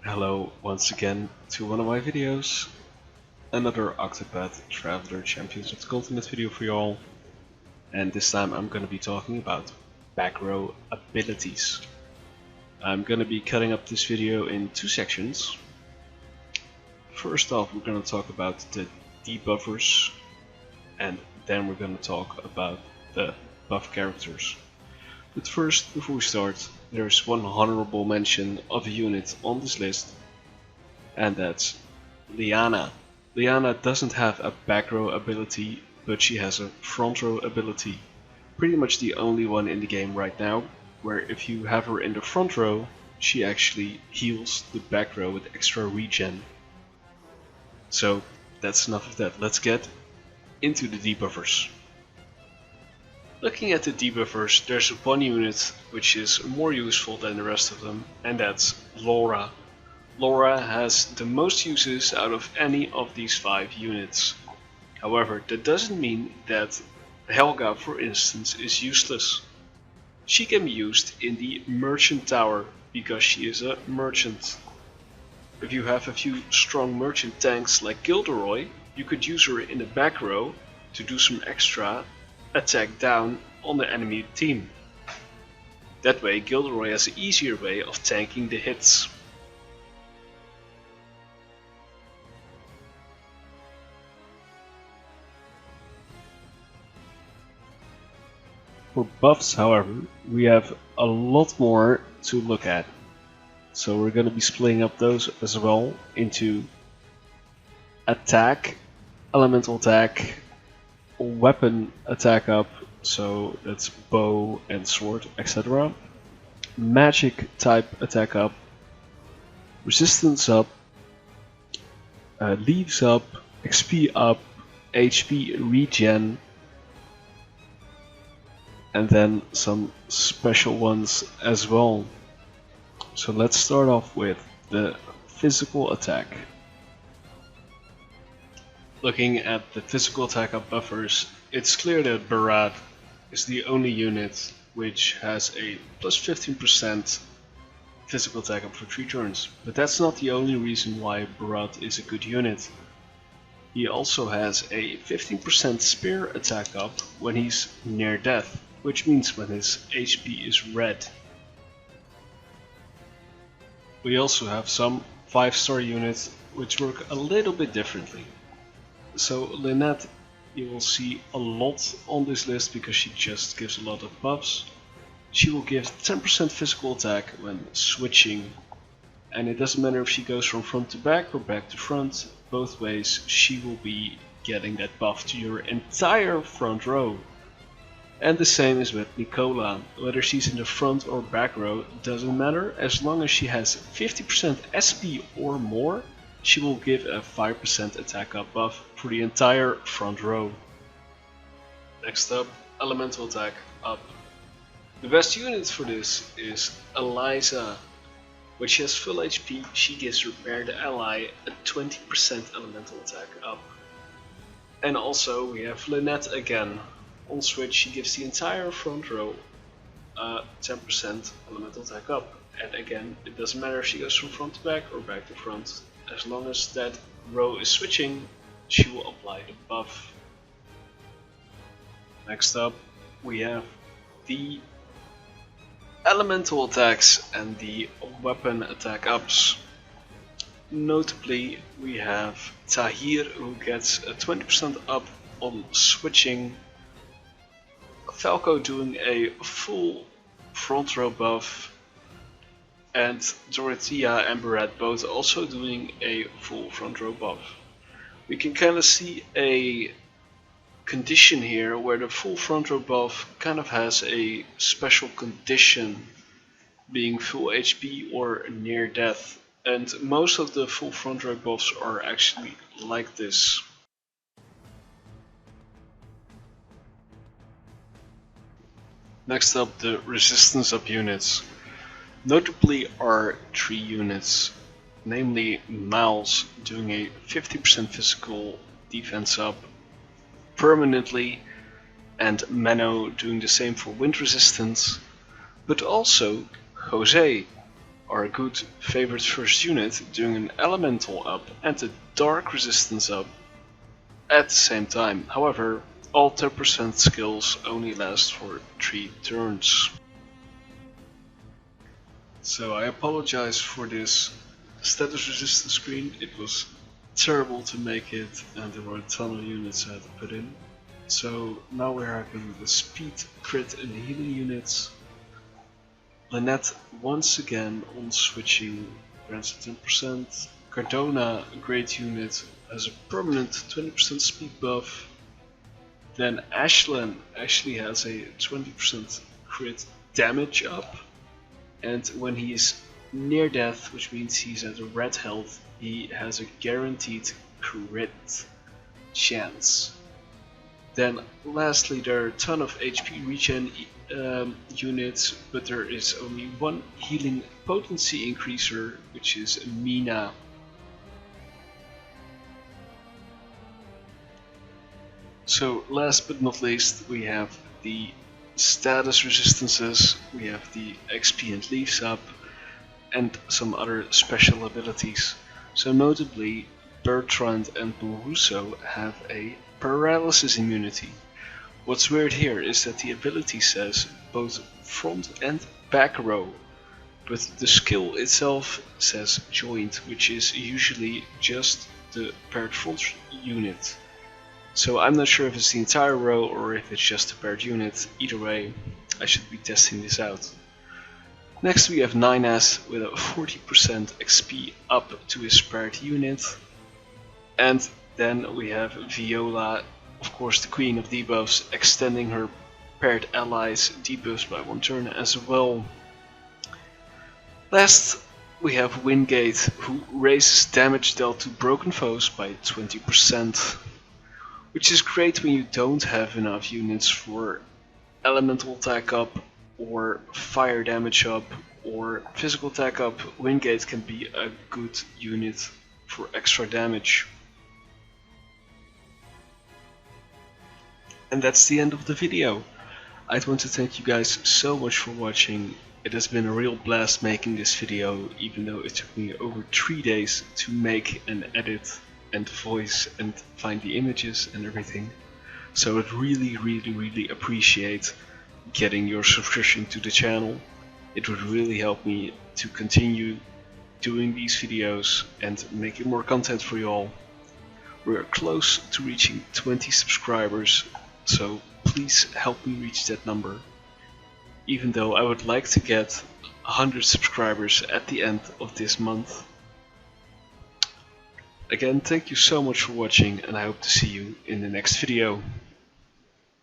Hello once again to one of my videos, another Octopath Traveler Champions of the Continent video for you all, and this time I'm going to be talking about Backrow abilities. I'm going to be cutting up this video in two sections. First off, we're going to talk about the debuffers, and then we're going to talk about the buff characters. But first, before we start, there's one honorable mention of a unit on this list, and that's Liana. Liana doesn't have a back row ability, but she has a front row ability. Pretty much the only one in the game right now, where if you have her in the front row, she actually heals the back row with extra regen. So that's enough of that, let's get into the debuffers. Looking at the debuffers, there's one unit which is more useful than the rest of them, and that's Laura. Laura has the most uses out of any of these 5 units. However, that doesn't mean that Helga, for instance, is useless. She can be used in the merchant tower because she is a merchant. If you have a few strong merchant tanks like Gilderoy, you could use her in the back row to do some extra attack down on the enemy team. That way Gilderoy has an easier way of tanking the hits. For buffs, however, we have a lot more to look at. So we're going to be splitting up those as well into attack, elemental attack, weapon attack up, so that's bow and sword, etc. Magic type attack up, resistance up, leaves up, XP up, HP regen, and then some special ones as well. So let's start off with the physical attack. Looking at the physical attack up buffers, it's clear that Barat is the only unit which has a plus 15% physical attack up for 3 turns. But that's not the only reason why Barat is a good unit. He also has a 15% spear attack up when he's near death, which means when his HP is red. We also have some 5-star units which work a little bit differently. So Lynette, you will see a lot on this list because she just gives a lot of buffs. She will give 10% physical attack when switching, and it doesn't matter if she goes from front to back or back to front, both ways she will be getting that buff to your entire front row. And the same is with Nicola, whether she's in the front or back row doesn't matter, as long as she has 50% SP or more, she will give a 5% attack up buff for the entire front row. Next up, elemental attack up. The best unit for this is Eliza. When she has full HP, she gives Repair the Ally a 20% elemental attack up. And also we have Lynette again. On switch she gives the entire front row a 10% elemental attack up. And again, it doesn't matter if she goes from front to back or back to front. As long as that row is switching, she will apply the buff. Next up, we have the elemental attacks and the weapon attack ups. Notably, we have Tahir, who gets a 20% up on switching, Falco doing a full front row buff, and Dorothea and Barat both also doing a full front row buff. We can kind of see a condition here where the full front row buff kind of has a special condition, being full HP or near death, and most of the full front row buffs are actually like this. Next up, the resistance up units. Notably are 3 units, namely Miles doing a 50% physical defense up permanently, and Menno doing the same for wind resistance, but also Jose. are a good favorite first unit, doing an elemental up and a dark resistance up at the same time. However, all 10% skills only last for 3 turns. So I apologize for this status resistance screen. It was terrible to make it and there were a ton of units I had to put in. So now we're having the speed, crit and healing units. Lynette once again on switching grants a 10%. Cardona, a great unit, has a permanent 20% speed buff. Then Ashlan actually has a 20% crit damage up. And when he is near death, which means he's at a red health, he has a guaranteed crit chance. Then lastly, there are a ton of HP regen units, but there is only one healing potency increaser, which is Mina. So last but not least, we have the status resistances, we have the XP and leaves up, and some other special abilities. So notably, Bertrand and Boruso have a paralysis immunity. What's weird here is that the ability says both front and back row, but the skill itself says joint, which is usually just the paired front unit. So I'm not sure if it's the entire row or if it's just a paired unit. Either way, I should be testing this out. Next we have 9S with a 40% XP up to his paired unit. And then we have Viola, of course the queen of debuffs, extending her paired allies debuffs by 1 turn as well. Last we have Wingate, who raises damage dealt to broken foes by 20%. Which is great when you don't have enough units for elemental attack up or fire damage up or physical attack up. Wingate can be a good unit for extra damage. And that's the end of the video. I'd want to thank you guys so much for watching. It has been a real blast making this video, even though it took me over 3 days to make and edit and voice and find the images and everything. So I'd really appreciate getting your subscription to the channel. It would really help me to continue doing these videos and making more content for you all. We're close to reaching 20 subscribers, so please help me reach that number. Even though I would like to get 100 subscribers at the end of this month. Again, thank you so much for watching and I hope to see you in the next video.